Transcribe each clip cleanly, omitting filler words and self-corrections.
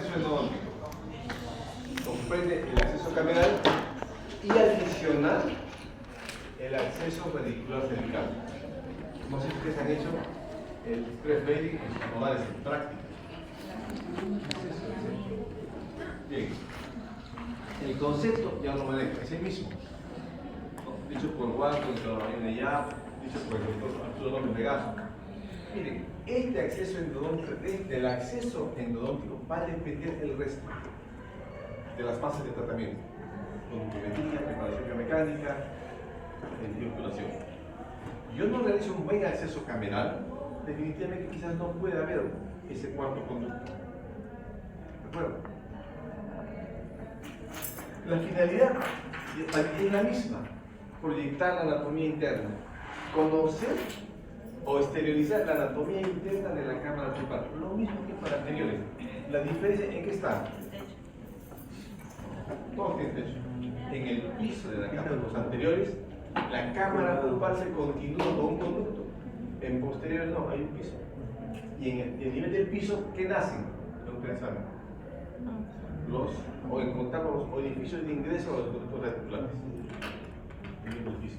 acceso endodóntico. Comprende el acceso cameral y adicional el acceso radicular cervical. No sé si ustedes han hecho el breastfeeding en sus modales en práctica. Bien. El concepto ya lo maneja, es el mismo. Dicho por Walton, de Yap, dicho por el doctor Arturo López Vegaso. Miren, este acceso endodóntico, del acceso endodóntico va a depender el resto de las fases de tratamiento. Conductometría, preparación biomecánica, obturación. Yo no realizo un buen acceso cameral, definitivamente quizás no puede haber ese cuarto conducto. ¿De acuerdo? La finalidad es la misma, proyectar la anatomía interna, conocer o exteriorizar la anatomía interna de la cámara pulpar, lo mismo que para anteriores. La diferencia en qué está. Todos tienen techo. En el piso de la cámara, los anteriores, la cámara pulpar se continúa con un conducto. En posteriores no, hay un piso. Y en el nivel del piso, ¿qué nacen? Lo que ustedes saben. O encontramos los orificios de ingreso a los conductos reticulares. En el piso.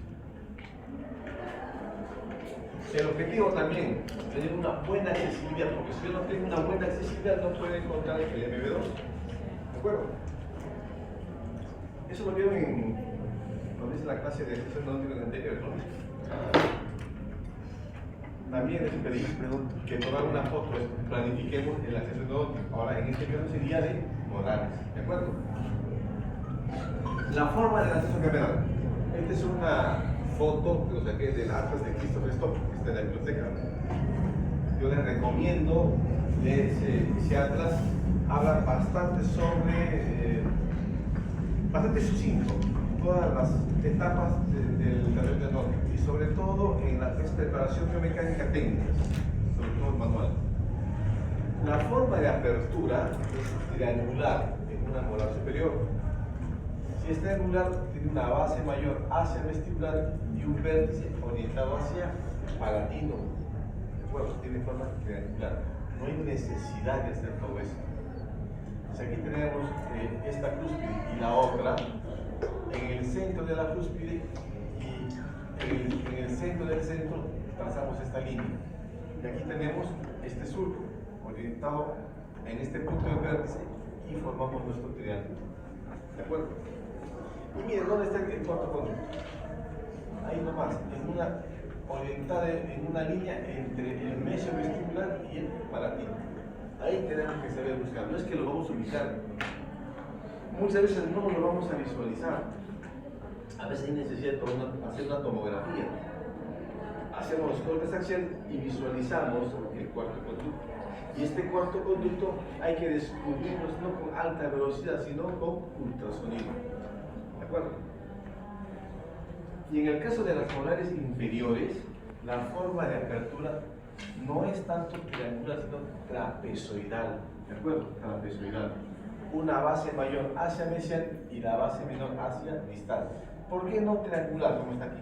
El objetivo también es tener una buena accesibilidad, porque si yo no tengo una buena accesibilidad, no puedo encontrar el MB2. ¿De acuerdo? Eso lo vieron cuando hice la clase de acceso endodóntico anterior, ¿no? También les pedí que tomar una foto, planifiquemos el acceso endodóntico. Ahora, en este caso sería de modales, ¿de acuerdo? La forma del acceso cameral. Esta es una foto que lo saqué del Atlas de Christopher Stock, que está en la biblioteca. Yo les recomiendo leer ese Atlas. Habla bastante sobre, bastante sucinto, todas las etapas del tratamiento endodóntico y sobre todo en la preparación biomecánica técnica, sobre todo manual. La forma de apertura es triangular en una molar superior. Si es triangular, tiene una base mayor hacia el vestibular y un vértice orientado hacia palatino. Bueno, tiene forma triangular. No hay necesidad de hacer todo eso. Pues aquí tenemos esta cúspide y la otra. En el centro de la cúspide y en el centro del centro trazamos esta línea. Y aquí tenemos este surco orientado en este punto de vértice y formamos nuestro triángulo. ¿De acuerdo? Y miren, ¿dónde está el cuarto conducto? Ahí nomás, orientada en una línea entre el mesio vestibular y el palatino. Ahí tenemos que saber buscar. No es que lo vamos a ubicar. Muchas veces no lo vamos a visualizar. A veces hay necesidad de hacer una tomografía. Hacemos los cortes axiales y visualizamos el cuarto conducto. Y este cuarto conducto hay que descubrirlo no con alta velocidad, sino con ultrasonido. ¿De acuerdo? Y en el caso de las molares inferiores, la forma de apertura no es tanto triangular, sino trapezoidal. ¿De acuerdo? Trapezoidal. Una base mayor hacia mesial y la base menor hacia distal. ¿Por qué no triangular como está aquí?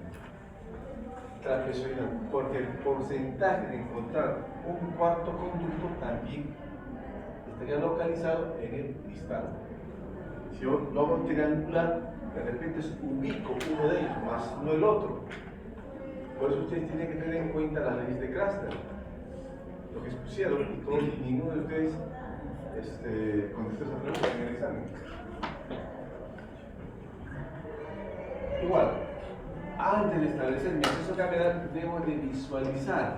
Trapezoidal. Porque el porcentaje de encontrar un cuarto conducto también estaría localizado en el distal. Si yo lo hago triangular, de repente ubico uno de ellos, más no el otro. Por eso ustedes tienen que tener en cuenta las leyes de Cluster, lo que expusieron, y ninguno de ustedes contestó esa pregunta en el examen. Igual, antes de establecer mi acceso cameral, debo de visualizar.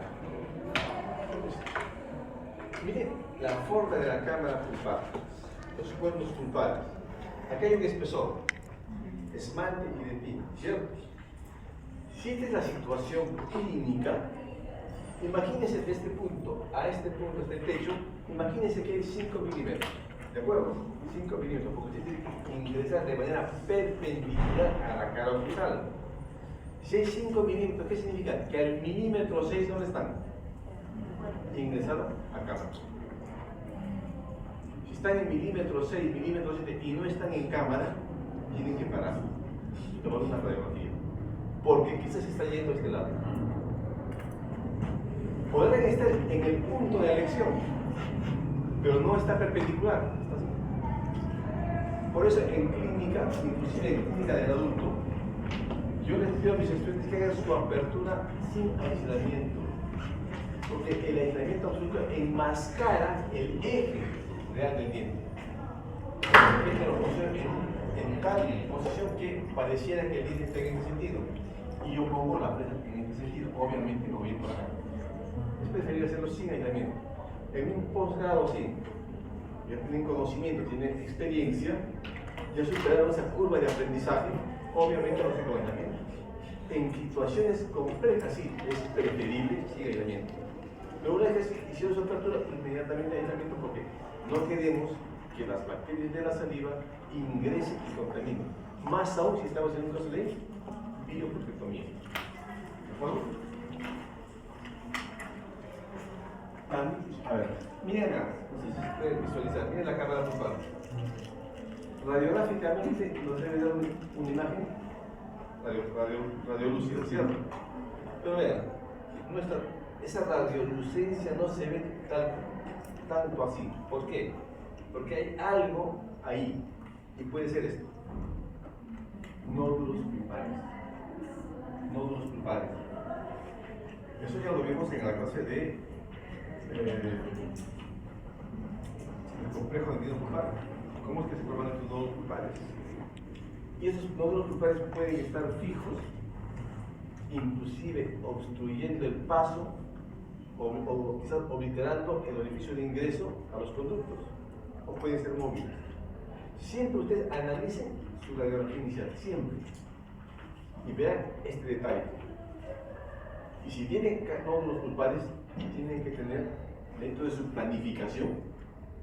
Miren la forma de la cámara pulpar, los cuernos pulpares. Aquí hay un espesor, esmalte y dentina, ¿cierto? Si esta es la situación clínica, imagínense de este punto a este punto, hasta el techo, imagínense que hay 5 milímetros, ¿de acuerdo? 5 milímetros, porque usted tiene que ingresar de manera perpendicular a la cara horizontal. Si hay 5 milímetros, ¿qué significa? Que al milímetro 6, ¿dónde están? Ingresado acá. Si están en milímetro 6, milímetro 7 y no están en cámara, tienen que parar y tomar una radiografía. Porque quizás se está yendo a este lado. Podrán estar en el punto de elección, pero no está perpendicular. Está así. Por eso en clínica, inclusive en clínica del adulto, yo les pido a mis estudiantes que hagan su apertura sin aislamiento, porque el aislamiento absoluto enmascara el eje real del diente. El eje lo puse en tal posición que pareciera que el diente está en este sentido, y yo pongo la presa en este sentido, obviamente no voy por acá. Es preferible hacerlo sin aislamiento. En un posgrado sí, ya tienen conocimiento, tienen experiencia, ya superaron esa curva de aprendizaje, obviamente no se con aislamiento. En situaciones complejas sí, es preferible sin aislamiento. Pero una vez que hicieron su apertura, inmediatamente aislamiento, porque no queremos que las bacterias de la saliva ingresen y contaminen. Más aún si estamos en un caso de biopulpectomía. ¿De acuerdo? A ver, miren acá, no sé si se puede visualizar, miren la cámara pulpar. Radiográficamente nos debe dar una imagen radiolúcida, ¿cierto? Pero vean, esa radiolucencia no se ve tanto así. ¿Por qué? Porque hay algo ahí, y puede ser esto: nódulos pulpares. Nódulos pulpares. Eso ya lo vimos en la clase de el complejo de nódulos pulpares. ¿Cómo es que se forman estos nódulos pulpares? Y esos nódulos pulpares pueden estar fijos, inclusive obstruyendo el paso o quizás obliterando el orificio de ingreso a los conductos, o pueden ser móviles. Siempre ustedes analicen su radiografía inicial, siempre, y vean este detalle. Y si tienen nódulos pulpares, tienen que tener dentro de su planificación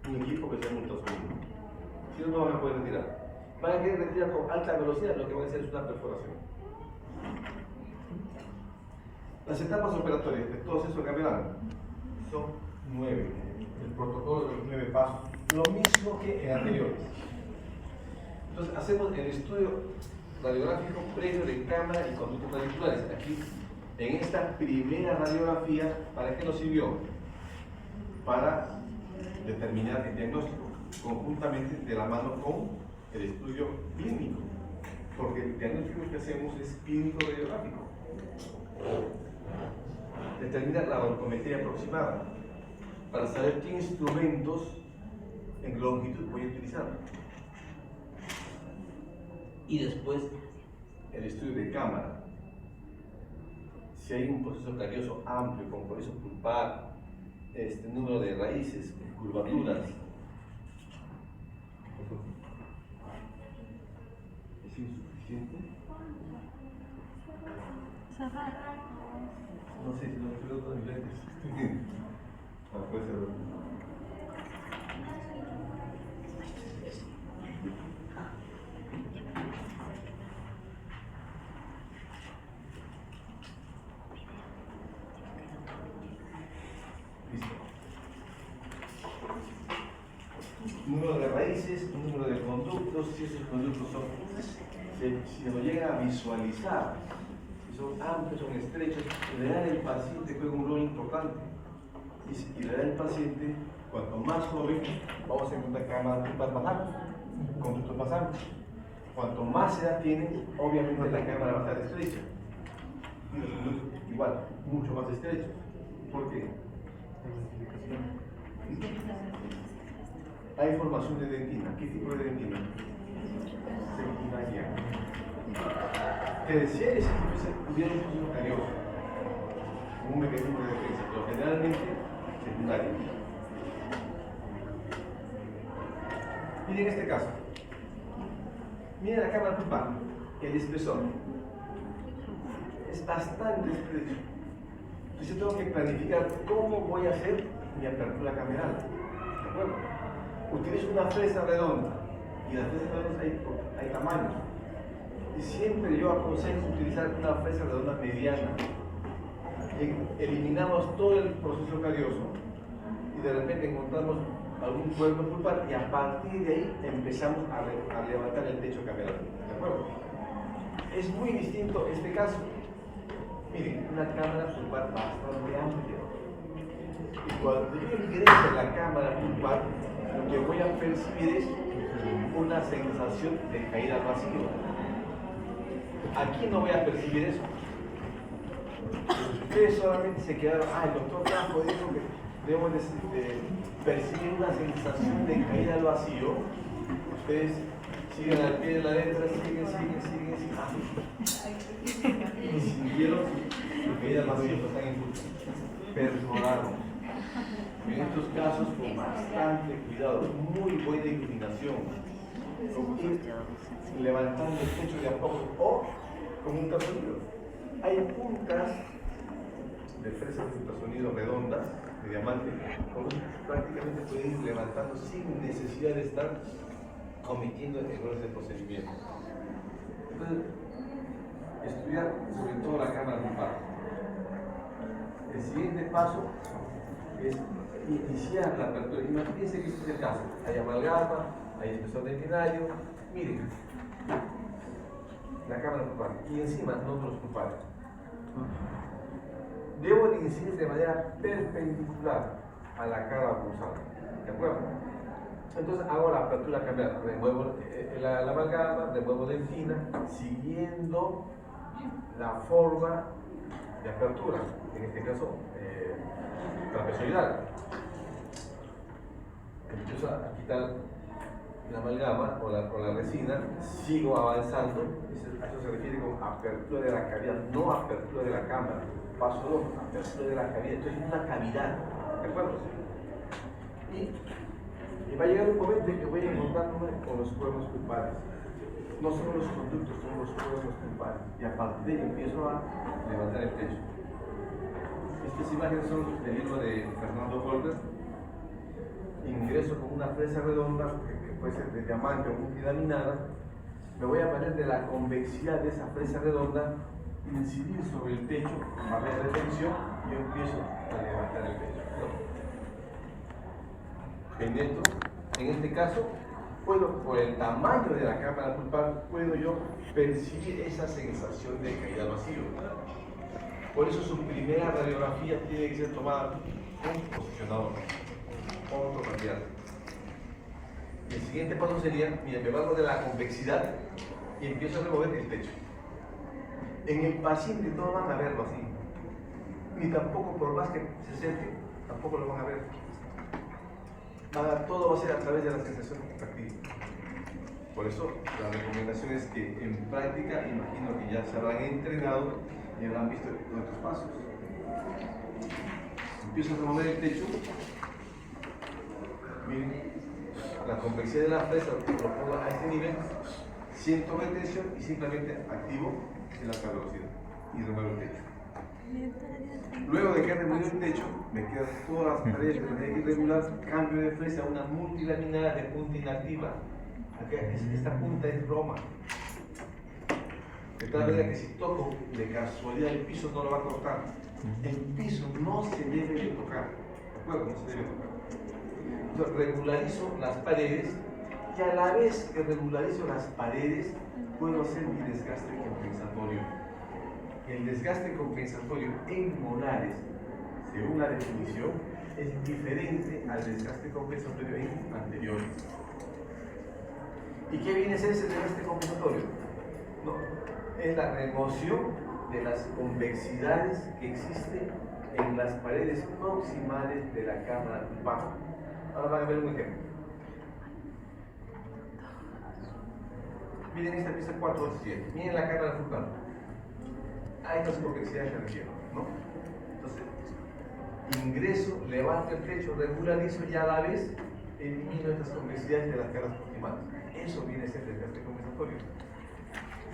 un equipo que sea ultrasonido. Si no, no van a poder retirar. Van a querer retirar con alta velocidad, lo que van a hacer es una perforación. Las etapas operatorias de todos esos caminantes son 9. El protocolo de los 9 pasos, lo mismo que en anteriores. Entonces hacemos el estudio radiográfico previo de cámara y conductos radiculares. Aquí, en esta primera radiografía, ¿para qué nos sirvió? Para determinar el diagnóstico, conjuntamente de la mano con el estudio clínico, porque el diagnóstico que hacemos es clínico radiográfico. Determinar la oncometría aproximada para saber qué instrumentos en longitud voy a utilizar. Y después el estudio de cámara. Si hay un proceso carioso amplio, con proceso pulpar, número de raíces, curvaturas. ¿Es insuficiente? No sé si no estoy dando mis lentes. Puede ser. Listo. Número de raíces, número de conductos, si esos conductos son, si lo llega a visualizar, si son amplios, son estrechos, le da al paciente juega un rol importante. Y le da al paciente, cuanto más joven, vamos a encontrar cámaras pulpares más amplias, conductos más amplios. Cuanto más edad tienen, obviamente la cámara va a estar estrecha. Y los conductos igual, mucho más estrechos. ¿Por qué? Hay formación de dentina. ¿Qué tipo de dentina? Secundaria. Te decía que si hubiera un proceso carioso, como un mecanismo de defensa, pero generalmente secundaria. Miren este caso. Miren la cámara pulpar, el espesor. Es bastante estrecho. Entonces yo tengo que planificar cómo voy a hacer mi apertura cameral. ¿De acuerdo? Utilizo una fresa redonda. Y las fresas redondas hay tamaños. Y siempre yo aconsejo utilizar una fresa redonda mediana. Eliminamos todo el proceso carioso y de repente encontramos algún cuerpo pulpar y a partir de ahí empezamos a levantar el techo cameral. ¿De acuerdo? Es muy distinto este caso. Miren, una cámara pulpar bastante amplia. Y cuando yo ingrese a la cámara pulpar, lo que voy a percibir es una sensación de caída al vacío. Aquí no voy a percibir eso. Ustedes solamente se quedaron, el doctor Campo dijo que debemos de percibir una sensación de caída al vacío. Ustedes siguen al pie de la letra, siguen. Y sintieron la caída al vacío, pues están perforados. En estos casos, con bastante cuidado, muy buena iluminación, levantando el pecho de a poco o con un ultrasonido. Hay puntas de fresas de ultrasonido redondas, de diamante, con prácticamente pueden ir levantando sin necesidad de estar cometiendo errores de procedimiento. Entonces, estudiar sobre todo la cámara pulpar. El siguiente paso es iniciar la apertura. Imagínense que este es el caso. Hay amalgama, hay espesor dentinario. Miren, la cámara pulpar y encima nódulos pulpares. Debo de incidir de manera perpendicular a la cara pulsada. ¿De acuerdo? Entonces hago la apertura cambiar. Remuevo la amalgama, remuevo dentina, siguiendo la forma de apertura. En este caso, trapezoidal. Empiezo a quitar la amalgama o la resina, sigo avanzando. A eso se refiere con apertura de la cavidad, no apertura de la cámara. Paso 2, apertura de la cavidad. Entonces es una cavidad, ¿de acuerdo? Y va a llegar un momento en que voy a encontrándome con los cuernos pulpares. No son los conductos, son los cuernos pulpares. Y a partir de ahí empiezo a levantar el pecho. Estas imágenes son del libro de Fernando Goldberg. Ingreso con una fresa redonda, que puede ser de diamante o multilaminada. Me voy a valer de la convexidad de esa fresa redonda, incidir sobre el pecho, barrera de tensión, y yo empiezo a levantar el pecho. Pendiente, en este caso, por el tamaño de la cámara pulpar, puedo yo percibir esa sensación de caída al vacío. Por eso su primera radiografía tiene que ser tomada con posicionador, ortoradial. El siguiente paso sería, mira, me valgo de la convexidad y empiezo a remover el pecho. En el paciente no van a verlo así, ni tampoco por más que se acerque, tampoco lo van a ver. Todo va a ser a través de la sensación táctil. Por eso la recomendación es que en práctica, imagino que ya se habrán entrenado y habrán visto nuestros pasos. Empiezo a remover el pecho. Miren, la convexidad de la fresa lo pongo a este nivel, siento retención y simplemente activo el alta velocidad y remuevo el pecho. Luego de que he removido el pecho, me quedan todas las paredes de manera irregular, cambio de fresa a una multilaminada de punta inactiva. Esta punta es broma. De tal manera que si toco de casualidad el piso no lo va a cortar. El piso no se debe de tocar. ¿De acuerdo? No se debe tocar. Entonces regularizo las paredes y a la vez que regularizo las paredes puedo hacer mi desgaste compensatorio. El desgaste compensatorio en molares, según la definición, es diferente al desgaste compensatorio en anteriores. ¿Y qué viene a ser ese desgaste compensatorio? No, es la remoción de las convexidades que existen en las paredes proximales de la cámara pulpar. Ahora van a ver un ejemplo. Miren esta pieza 4-7. Miren la cámara pulpar. Hay estas convexidades que refiero, ¿no? Entonces, ingreso, levanto el pecho, regularizo y a la vez elimino estas convexidades de las caras proximales. Eso viene a ser desgaste compensatorio.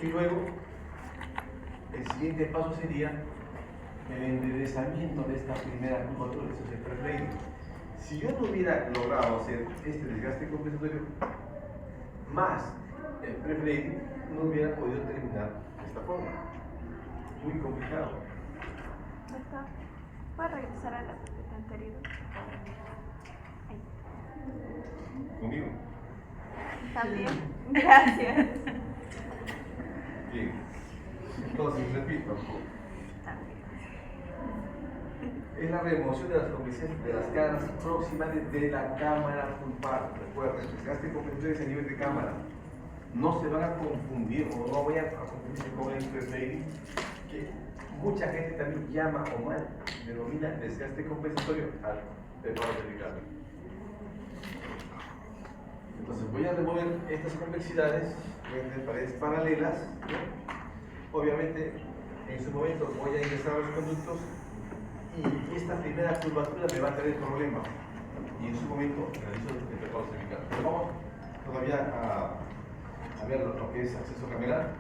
Y luego, el siguiente paso sería el enderezamiento de esta primera curvatura, eso es el preflading. Si yo no hubiera logrado hacer este desgaste compensatorio más el preflading, no hubiera podido terminar de esta forma. Muy complicado. ¿Puedes regresar a la carpeta anterior? Ahí. ¿Conmigo? También. Gracias. Bien. Entonces, repito. También. es la remoción de las complicidades de las caras proximales de la cámara pulpar. Recuerden, desgaste compensatorio a nivel de cámara. No se van a confundir o no vayan a confundirse con el interfacing, que mucha gente también llama o mal denomina desgaste compensatorio al preparo cervical. Entonces voy a remover estas convexidades de paredes paralelas, ¿no? Obviamente en su momento voy a ingresar a los conductos y esta primera curvatura me va a traer problemas y en su momento realizo el preparo cervical. Pero vamos todavía a ver lo que es acceso cameral.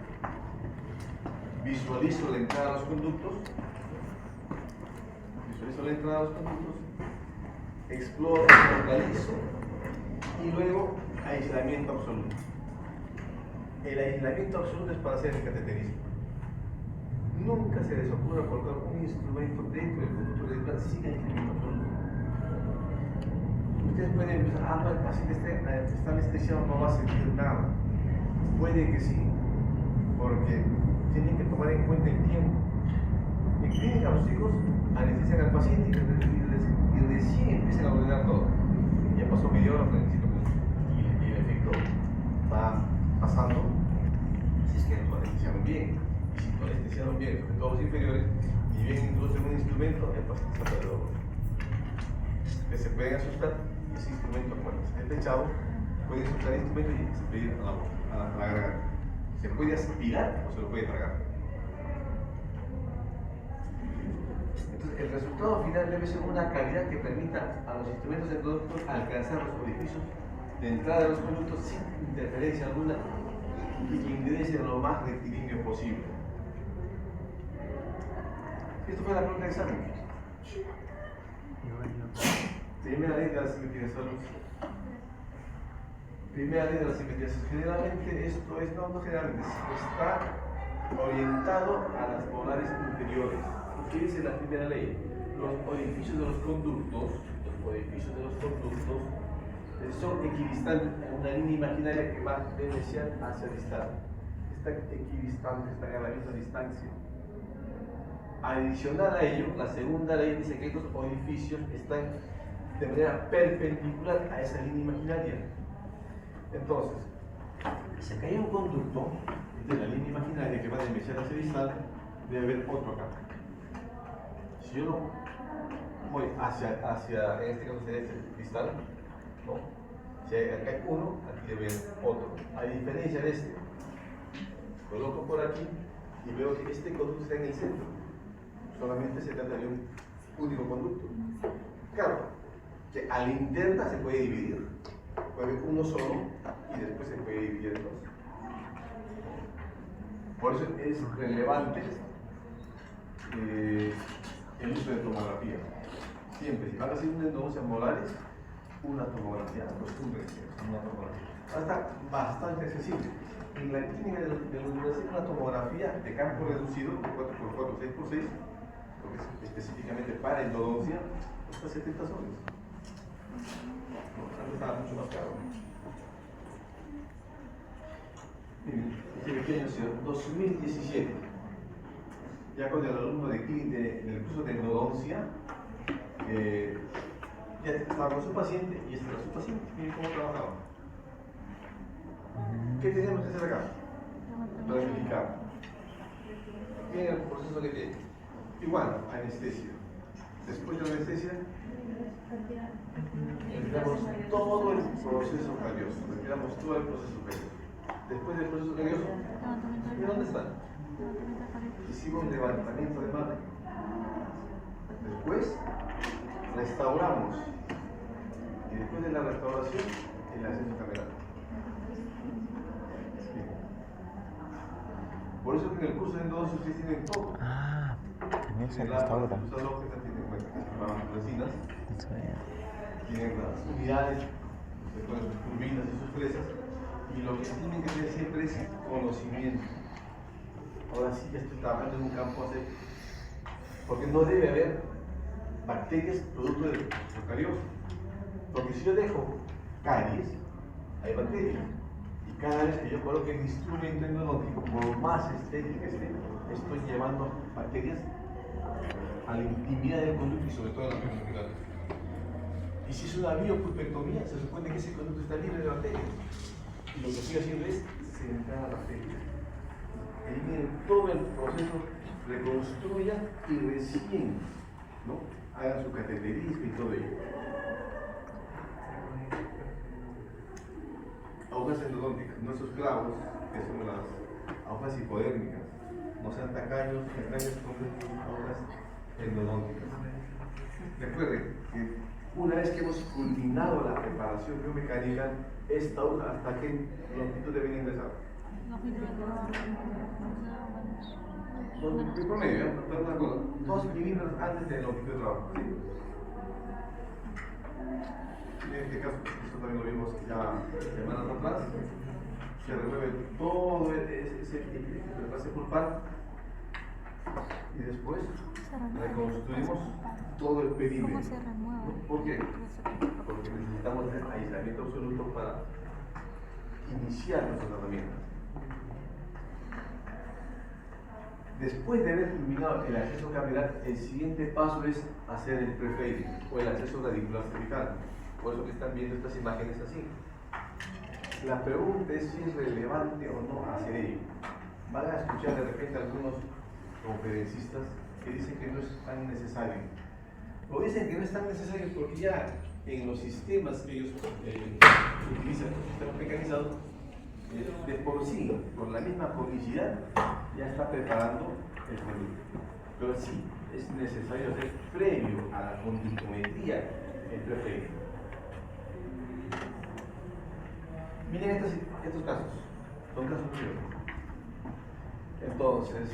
Visualizo la entrada a los conductos, exploro, localizo y luego aislamiento absoluto. El aislamiento absoluto es para hacer el cateterismo. Nunca se les ocurra colocar un instrumento dentro del conducto radicular sin aislamiento absoluto. Ustedes pueden pensar, no, el paciente está anestesiado, no va a sentir nada. Puede que sí, porque tienen que tomar en cuenta el tiempo. En clínica los chicos anestesian al paciente y recién empiezan a ordenar todo. Ya pasó media hora, 45 minutos. Y el efecto va pasando si es que no anestesiaron bien. Y si no anestesiaron bien, sobre todo los inferiores, y bien introducen un instrumento, el paciente está alrededor. Que se pueden asustar, ese instrumento, cuando esté techado, pueden soltar el instrumento y se puede ir a la boca, a la garganta. Se puede aspirar o se lo puede tragar. Entonces, el resultado final debe ser una calidad que permita a los instrumentos endodónticos alcanzar los orificios de entrada de los conductos sin interferencia alguna y que ingresen lo más rectilíneo posible. Esto fue la pregunta de examen. Primera ley de la simetría de salud. Primera ley de la simetría. Generalmente esto es, no generalmente, está orientado a las molares inferiores. ¿Qué dice la primera ley? Los orificios de los conductos son equidistantes a una línea imaginaria que va de inicial hacia distal. Están equidistantes, están a la misma distancia. Adicional a ello, la segunda ley dice que estos orificios están de manera perpendicular a esa línea imaginaria. Entonces, si acá hay un conducto de la línea imaginaria que va de inicial hacia distal, debe haber otro acá. Si yo no voy hacia en este caso sería el distal, ¿no? Si acá hay uno, aquí debe haber otro. A diferencia de este, coloco por aquí y veo que este conducto está en el centro. Solamente se trata de un único conducto. Claro, que a la interna se puede dividir. Puede haber uno solo y después se puede dividir en dos. Por eso es relevante el uso de tomografía. Siempre, si van a hacer una endodoncia molares, una tomografía, acostúmbrense a una tomografía. Está bastante accesible. En la clínica de la universidad, una tomografía de campo reducido, 4x4, 6x6, porque es específicamente para endodoncia, cuesta 70 soles. Antes estaba mucho más caro. Miren, este pequeño ha sido 2017. Ya con el alumno del curso de endodoncia, ya estaba con su paciente y este era su paciente. Miren cómo trabajaba. ¿Qué tenemos que hacer acá? Planificar. Miren el proceso que tiene. Igual, anestesia. Después de la anestesia, retiramos todo el proceso calloso. Después del proceso calloso, ¿de dónde están? Hicimos levantamiento de madre. Después, restauramos. Y después de la restauración, el acceso cameral. Por eso que en el curso de endodoncia ustedes tienen todo. También se restaura. Tienen las unidades, con sus turbinas y sus fresas, y lo que tienen que tener siempre es conocimiento. Ahora sí, ya estoy trabajando en un campo así, porque no debe haber bacterias producto del procarioso. Porque si yo dejo caries, hay bacterias. Y cada vez que yo coloque el instrumento endodóntico, por más estéril que esté, estoy llevando bacterias a la intimidad del conducto y sobre todo a la pulmonar. Y si es una biopulpectomía, se supone que ese conducto está libre de bacterias. Y lo que estoy haciendo es centrar la bacteria. Eliminen todo el proceso, reconstruyan y recién, ¿no?, hagan su cateterismo y todo ello. Agujas endodónticas, nuestros clavos, que son las agujas hipodérmicas, no sean tacaños, compren agujas endodónticas. Recuerden que una vez que hemos culminado la preparación biomecánica, esta aguja, ¿hasta qué longitud debe ingresar? En promedio, ¿eh? No, una cosa, 2 milímetros antes de longitud de trabajo. ¿Sí? En este caso, esto también lo vimos ya semanas atrás. Se remueve todo ese pase pulpar y después reconstruimos todo el perímetro. ¿Por qué? Porque necesitamos aislamiento absoluto para iniciar nuestro tratamiento. Después de haber culminado el acceso capilar, el siguiente paso es hacer el prefading o el acceso radicular cervical. Por eso que están viendo estas imágenes así. La pregunta es si es relevante o no hacer ello. Van a escuchar de repente algunos conferencistas que dicen que no es tan necesario. O dicen que no es tan necesario porque ya en los sistemas que ellos utilizan, los sistemas mecanizados, de por sí, por la misma publicidad, ya está preparando el producto. Pero sí es necesario hacer previo a la conductometría el prefading. Miren estos casos, son casos clínicos. Entonces,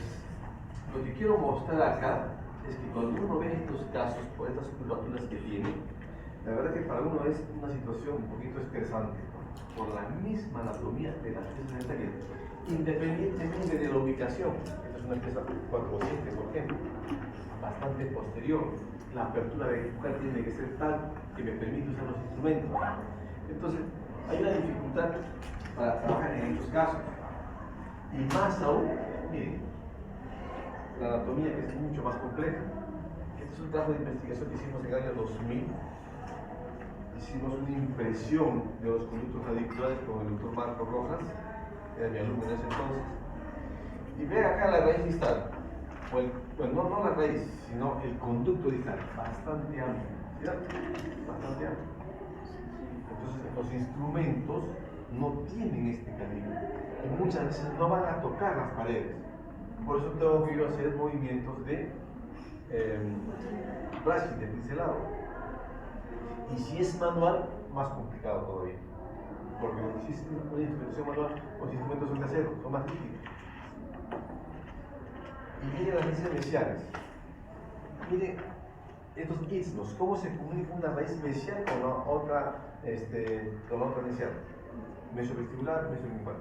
lo que quiero mostrar acá es que cuando uno ve estos casos por estas curvaturas que tiene, la verdad que para uno es una situación un poquito estresante por la misma anatomía de las piezas dentarias, independientemente de la ubicación. Esta es una pieza 400, por ejemplo, bastante posterior. La apertura vertical tiene que ser tal que me permite usar los instrumentos. Entonces, hay una dificultad para trabajar en estos casos. Y más aún, miren, la anatomía que es mucho más compleja. Este es un trabajo de investigación que hicimos en el año 2000. Hicimos una impresión de los conductos radiculares con el doctor Marco Rojas, que era mi alumno en ese entonces. Y vean acá la raíz distal. Bueno, no la raíz, sino el conducto distal, bastante amplio. ¿Cierto? Bastante amplio. Entonces, los instrumentos no tienen este calibre y muchas veces no van a tocar las paredes. Por eso tengo que yo hacer movimientos de brushing, de pincelado. Y si es manual, más complicado todavía. Porque si es una instrumentación manual, los instrumentos son caseros, son más rígidos. Y miren las raíces mesiales. Miren estos istmos, cómo se comunica una raíz mesial con la otra mesial. Mesovestibular, mesolingual.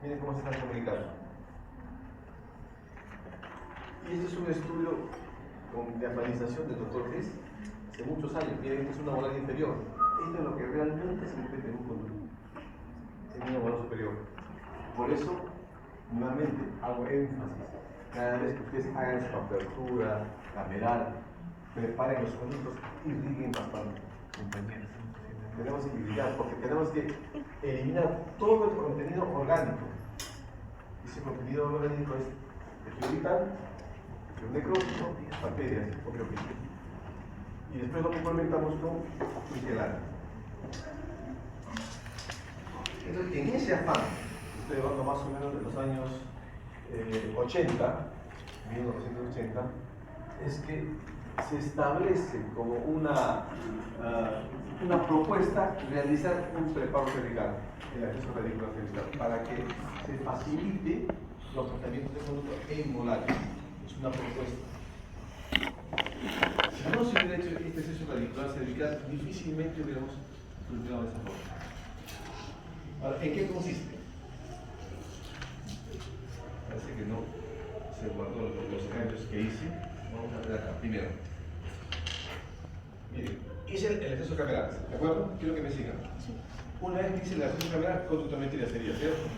Miren cómo se están comunicando. Y este es un estudio con diafragmización del doctor Hess hace muchos años. Miren, esta es una molar inferior. Esto es lo que realmente se encuentra en un conducto, en una molar superior. Por eso, nuevamente, hago énfasis. Cada vez que ustedes hagan su apertura cameral, preparen los conductos y irriguen bastante, compañeros. Tenemos que irrigar porque tenemos que eliminar todo el contenido orgánico. Ese contenido orgánico es tejido vital, tejido necrótico y bacterias, obviamente. Y después lo complementamos con micelar. Entonces, en ese afán, estoy hablando más o menos de los años 80, 1980, es que se establece como una propuesta realizar un preparo cervical, el acceso radicular cervical, para que se facilite los tratamientos de conducto en molares. Es una propuesta. Si no se hubiera hecho este acceso radicular cervical, difícilmente hubiéramos funcionado de esa forma. Ahora, ¿en qué consiste? Parece que no se guardó los cambios que hice. Vamos a ver acá, primero. Miren, hice el acceso cameral, ¿de acuerdo? Quiero que me sigan. Sí. Una vez que hice el acceso cameral, conductometría sería, ¿cierto?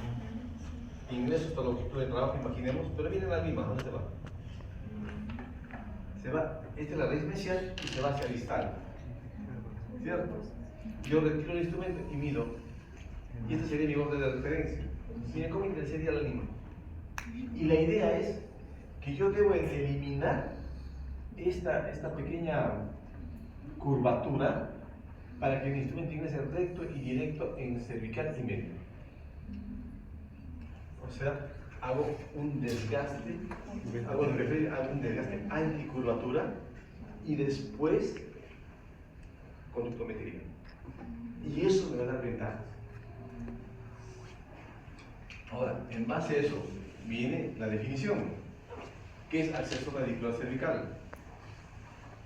ingresos para longitud de trabajo, imaginemos, pero viene la misma, ¿dónde se va? Se va, esta es la raíz mesial y se va hacia distal, ¿cierto? Yo retiro el instrumento y mido, y este sería mi orden de referencia. Miren cómo sería la lima. Y la idea es que yo debo eliminar esta pequeña curvatura para que el instrumento ingrese recto y directo en cervical y medio. O sea, hago un desgaste, hago un desgaste anticurvatura y después conductometría. Y eso me va a dar ventajas. Ahora, en base a eso, viene la definición. ¿Qué es acceso radicular cervical?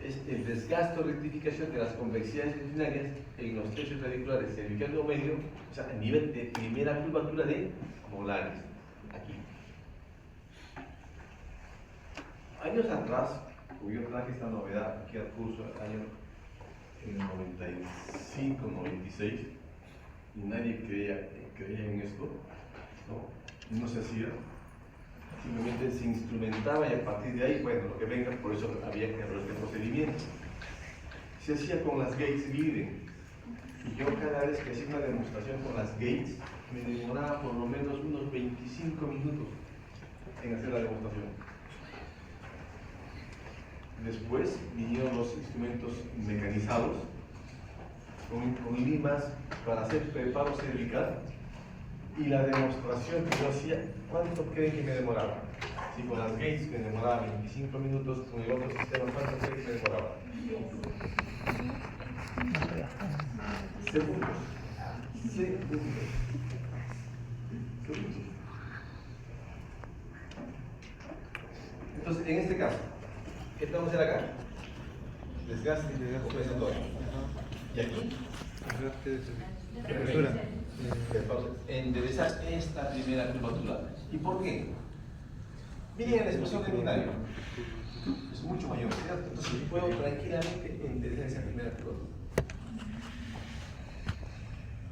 Es el desgaste o rectificación de las convexidades disciplinarias en los trechos radiculares cervical o medio, o sea, a nivel de primera curvatura de molares. Aquí. Años atrás, yo traje esta novedad aquí al curso, año 95, 96, y nadie creía en esto, ¿no? No se hacía. Simplemente se instrumentaba y a partir de ahí, bueno, lo que venga, por eso había errores de procedimiento. Se hacía con las Gates Glidden. Y yo cada vez que hacía una demostración con las Gates, me demoraba por lo menos unos 25 minutos en hacer la demostración. Después vinieron los instrumentos mecanizados, con limas para hacer preparo cervical. Y la demostración que yo hacía, ¿cuánto creen que me demoraba? Si con las Gates me demoraba 25 minutos, con el otro sistema, ¿cuánto creen que me demoraba? Segundos. Entonces, en este caso, ¿qué estamos haciendo acá? Desgaste compensatorio. ¿Y aquí? Enderezar esta primera curvatura. ¿Y por qué? Miren el espesor del binario. Es mucho mayor, ¿cierto? Entonces puedo tranquilamente enderezar esa primera curvatura.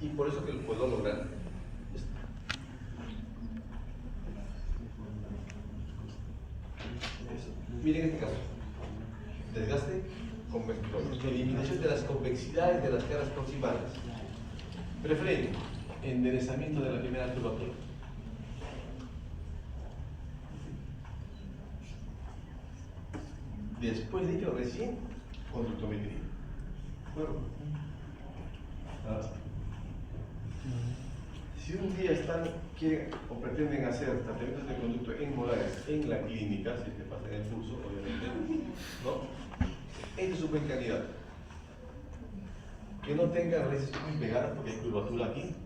Y por eso que lo puedo lograr. Miren este caso. Desgaste compensatorio. Eliminación de las convexidades de las caras proximales. Preferente, enderezamiento de la primera curvatura. Después de ello, recién, conductometría. Bueno, si un día quieren o pretenden hacer tratamientos de conducto en molares en la clínica, si te pasa en el curso, obviamente, ¿no? Este es un buen candidato. Que no tengan raíces muy pegadas porque hay curvatura aquí,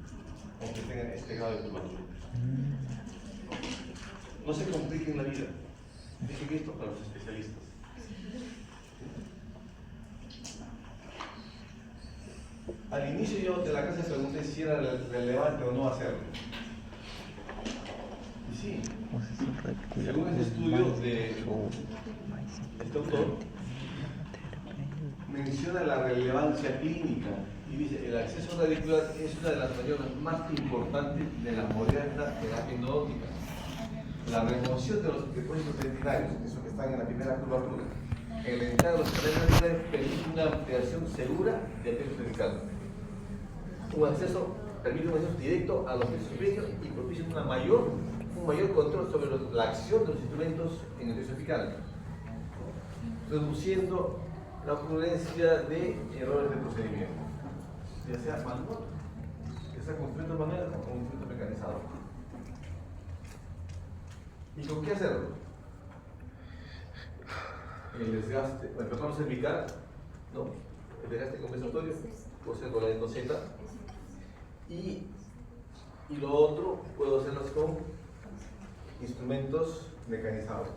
o que tengan este grado de curvatura. No se compliquen la vida. Dejen esto para los especialistas. Al inicio yo de la clase pregunté si era relevante o no hacerlo. Y sí, según este estudio de este autor, menciona la relevancia clínica y dice el acceso radicular es una de las maniobras más importantes de la moderna terapia endodóntica. La remoción de los depósitos dentarios, esos que están en la primera curvatura, en la entrada de los canales radiculares permite una ampliación segura del peso cervical. Permite un acceso directo a los pesos medios y propicia un mayor control sobre la acción de los instrumentos en el peso cervical, reduciendo la ocurrencia de errores de procedimiento, ya sea manual, ya sea con instrumento manual o con instrumento mecanizado. ¿Y con qué hacerlo? El desgaste, el preparo cervical, ¿no? El desgaste compensatorio, puedo hacer con la endoceta, y lo otro puedo hacerlos con instrumentos mecanizados.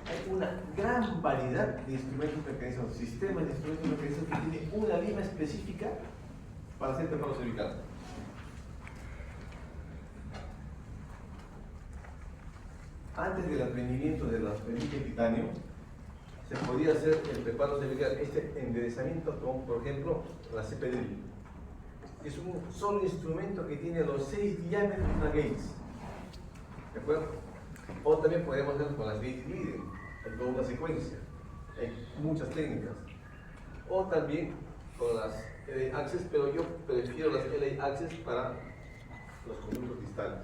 Hay una gran variedad de instrumentos mecanizados, sistemas de instrumentos mecanizados que tienen una lima específica para hacer preparo cervical. Antes del aprendimiento de las perillas de titanio, se podía hacer el preparo cervical, este enderezamiento con, por ejemplo, la CPD. es un solo instrumento que tiene los 6 diámetros de una gates. ¿De acuerdo? O también podemos hacer con las gates leading, en toda una secuencia. Hay muchas técnicas. O también con las LA Access, pero yo prefiero las LA Access para los conjuntos distales.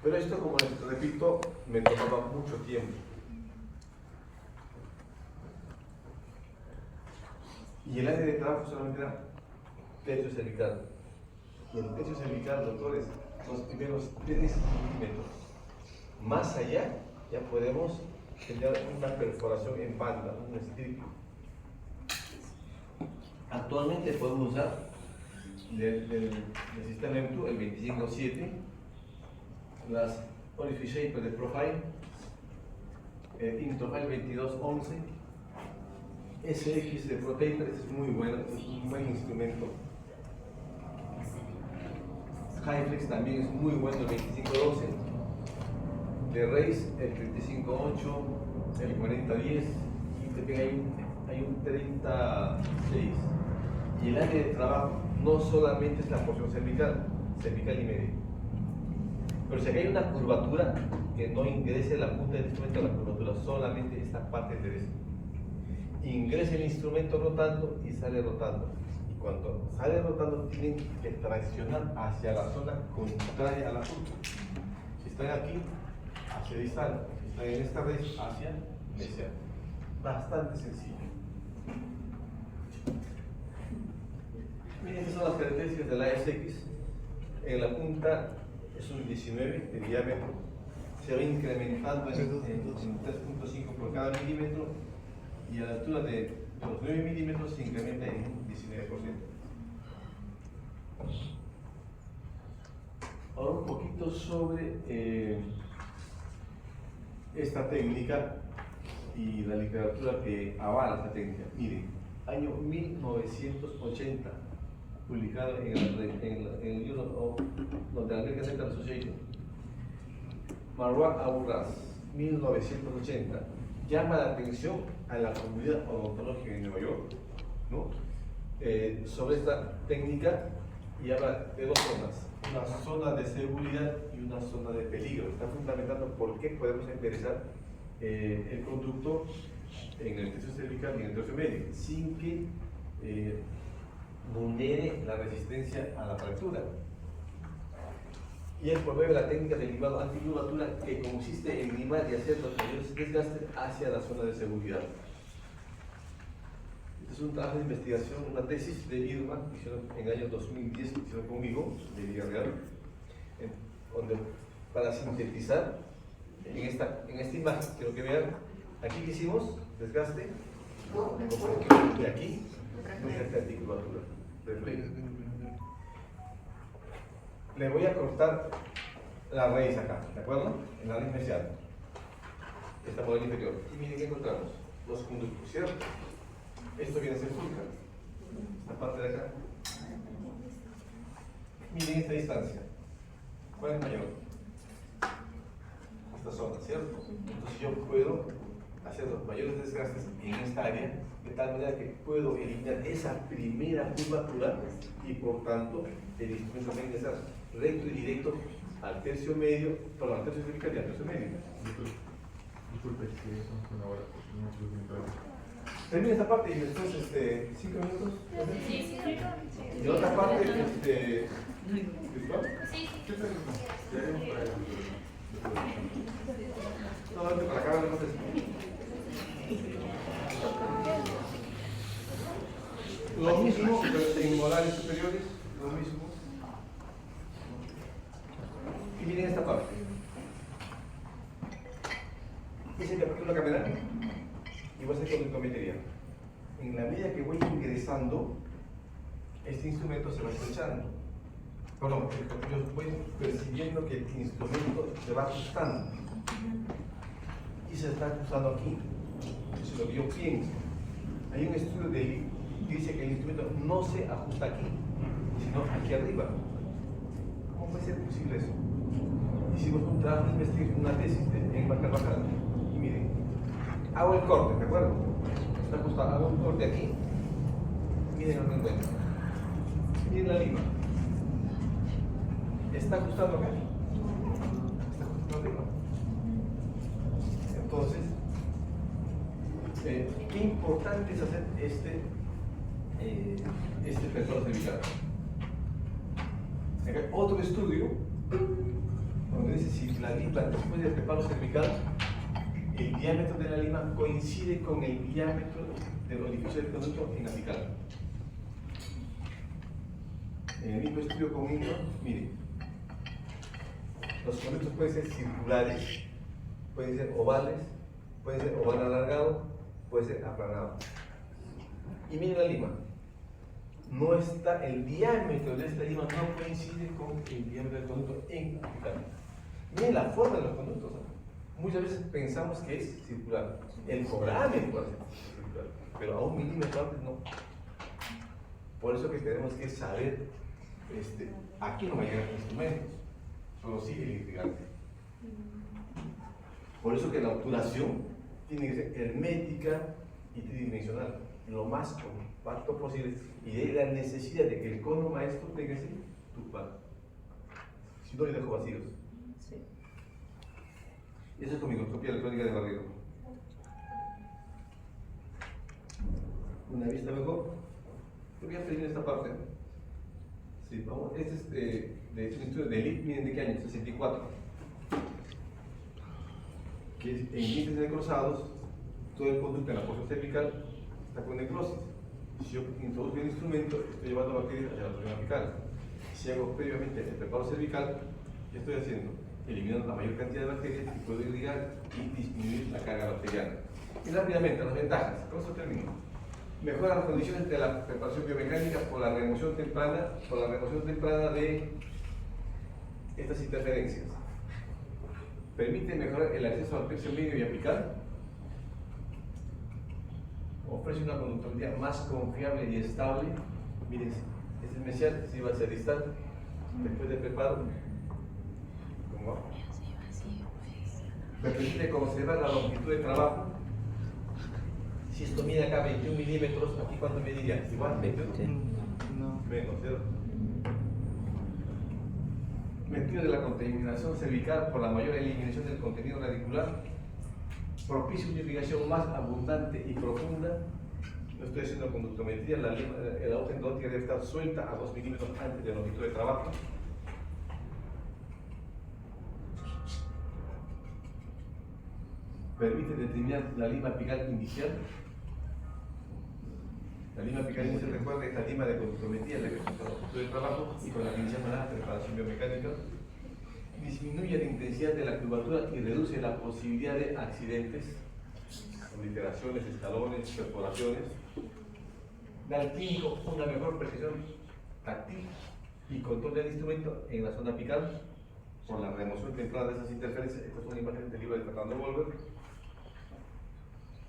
Pero esto, como les repito, me tomaba mucho tiempo. Y el área de trabajo solamente era techo cervical. Y el techo cervical, doctores, los primeros 3 milímetros. Más allá, ya podemos tener una perforación en banda, un strip. Actualmente podemos usar del sistema M2 el 25.7, las Orifice Shaper de Profile, el Introfile 22.11, SX de ProTaper, es muy bueno, es un buen instrumento. Highflex también es muy bueno, el 25.12. De Race el 35.8, el 40.10 y también hay un 36. Y el área de trabajo no solamente es la porción cervical y media. Pero si aquí hay una curvatura, que no ingrese la punta del instrumento a la curvatura, solamente esta parte derecha. Ingresa el instrumento rotando y sale rotando. Y cuando sale rotando, tienen que traccionar hacia la zona contraria a la punta. Si están aquí, hacia distal. Si están en esta red, hacia mesial. Bastante sencillo. Miren, estas son las características de la SX. En la punta es un 19 de diámetro. Se va incrementando en 3.5 por cada milímetro. Y a la altura de los 9 milímetros se incrementa en 19%. Ahora un poquito sobre esta técnica y la literatura que avala esta técnica. Miren, año 1980, publicado en el Journal of the American Dental Association. Marwan Abu Ras, 1980, llama la atención a la comunidad odontológica en Nueva York, ¿no? Sobre esta técnica, y habla de 2 zonas, una zona de seguridad y una zona de peligro. Está fundamentando por qué podemos enderezar el conducto en el tercio cervical y en el tercio medio, sin que vulnere la resistencia a la fractura. Y él promueve la técnica de limado anticurvatura, que consiste en limar y hacer los mayores desgastes hacia la zona de seguridad. Este es un trabajo de investigación, una tesis de Irma, que hicieron en el año 2010, que hicieron conmigo, de Villarreal, donde para sintetizar en esta imagen, quiero que vean, aquí que hicimos desgaste, de aquí, desgaste anticurvatura, le voy a cortar la raíz acá, ¿de acuerdo? En la raíz mesial, esta modelo inferior. Y miren que encontramos los conductos, ¿cierto? Esto viene a ser sulca, esta parte de acá. Miren esta distancia, ¿cuál es mayor? Esta zona, ¿cierto? Entonces yo puedo hacer los mayores desgastes en esta área, de tal manera que puedo eliminar esa primera curvatura y por tanto el instrumento va a ingresar recto y directo al tercio medio, perdón, al tercio cervical y al tercio medio. Disculpe, si eso es una hora, Termina esta parte y después 5 minutos. Sí. Y otra parte, ¿virtual? Sí. No, para acá, entonces. Lo mismo, pero en morales superiores, lo mismo. Y miren esta parte. Hice una caminata y voy a hacer conductometría. En la medida que voy ingresando, este instrumento se va estrechando. Perdón, yo voy percibiendo que el instrumento se va ajustando y se está ajustando aquí. Eso es lo que yo pienso. Hay un estudio que dice que el instrumento no se ajusta aquí, sino aquí arriba. ¿Cómo puede ser posible eso? Hicimos un trabajo de investigación, una tesis en Carvajal. Y miren, hago el corte, ¿de acuerdo? Está ajustado, hago un corte aquí. Miren lo que encuentro. Miren la lima. ¿Está ajustando acá? Está ajustando la lima. Entonces, qué importante es hacer este preparo cervical. Acá otro estudio donde dice si la lima después del preparo cervical, el diámetro de la lima coincide con el diámetro del orificio del conducto en apical. En el mismo estudio con Ingram, miren, los conductos pueden ser circulares, pueden ser ovales, pueden ser oval alargado, puede ser aplanado. Y miren la lima. No está, el diámetro de esta lima no coincide con el diámetro del conducto en apical. Miren la forma de los conductos. Muchas veces pensamos que es circular. El foramen puede ser circular, pero a 1 milímetro antes no. Por eso que tenemos que saber, aquí no va a llegar instrumentos, pero sí el integrante. Por eso que la obturación tiene que ser hermética y tridimensional, lo más compacto posible, y de la necesidad de que el cono maestro tenga que ser tupado. Si no, le dejo vacíos. Sí. Eso es con microscopía electrónica de barrido. Una vista mejor. Creo que ya terminé esta parte. Sí, vamos. Este es de un estudio de LIP, miren de qué año, 64. Que es en dientes necrosados, todo el conducto en la fosa cervical está con necrosis. Si yo introduzco el instrumento, estoy llevando bacterias hacia la región apical. Si hago previamente el preparo cervical, ¿qué estoy haciendo? Eliminando la mayor cantidad de bacterias y puedo irrigar y disminuir la carga bacteriana. Y rápidamente, las ventajas. Con eso termino. Mejora las condiciones de la preparación biomecánica por la remoción temprana, de estas interferencias. Permite mejorar el acceso al plexo medio y apical. Ofrece una conductividad más confiable y estable. Miren, este es mesial, si va hacia distal, después del preparo. ¿Cómo va? Me permite conservar la longitud de trabajo. Si esto mide acá 21 milímetros, aquí cuánto mediría? Igual, 21. No. Menos, ¿cierto? Metido de la contaminación cervical por la mayor eliminación del contenido radicular. Propicia una irrigación más abundante y profunda. No estoy haciendo conductometría, la aguja endodóntica debe estar suelta a 2 milímetros antes de la longitud de trabajo. Permite determinar la lima apical inicial. La lima apical inicial, recuerda, es la lima de conductometría, la que está en la longitud de trabajo y con la que iniciamos la preparación biomecánica. Disminuye la intensidad de la curvatura y reduce la posibilidad de accidentes, obliteraciones, escalones, perforaciones. Da al clínico una mejor precisión táctil y control del instrumento en la zona apical por la remoción temprana de esas interferencias. Esta es una imagen del libro de Fernando Wolver.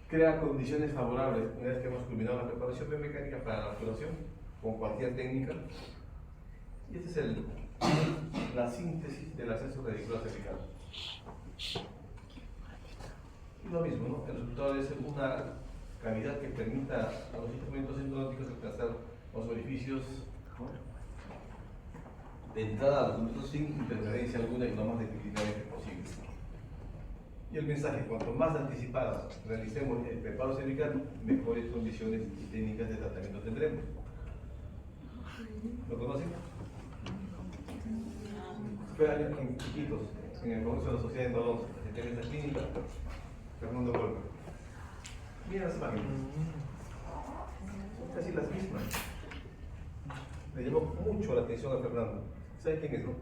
Crea condiciones favorables una vez que hemos culminado la preparación biomecánica para la obturación con cualquier técnica. Y esta es la síntesis del acceso radicular cervical. Y lo mismo, ¿no? El resultado es una cavidad que permita a los instrumentos endodónticos alcanzar los orificios, ¿no?, de entrada a los conductos sin interferencia alguna y lo más definitivamente posible. Y el mensaje: cuanto más anticipadas realicemos el preparo cervical, mejores condiciones y técnicas de tratamiento tendremos. ¿Lo conocen? Fue en chiquitos, en el Congreso de la Sociedad Endodontia, en esta clínica, Fernando Wolver. Mira las imágenes. Son casi las mismas. Le llamó mucho la atención a Fernando. ¿Sabe quién es, no?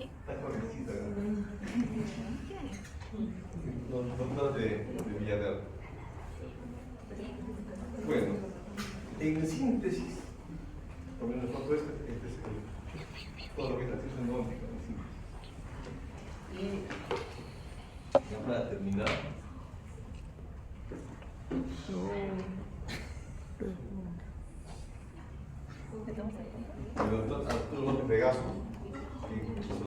Está jovencita, ¿verdad? Los doctores de Villarreal. Bueno, en síntesis, por lo menos este es todo lo que es la acceso endodóntica, en síntesis. Y ya para terminar, el doctor Arturo López Vegaso, que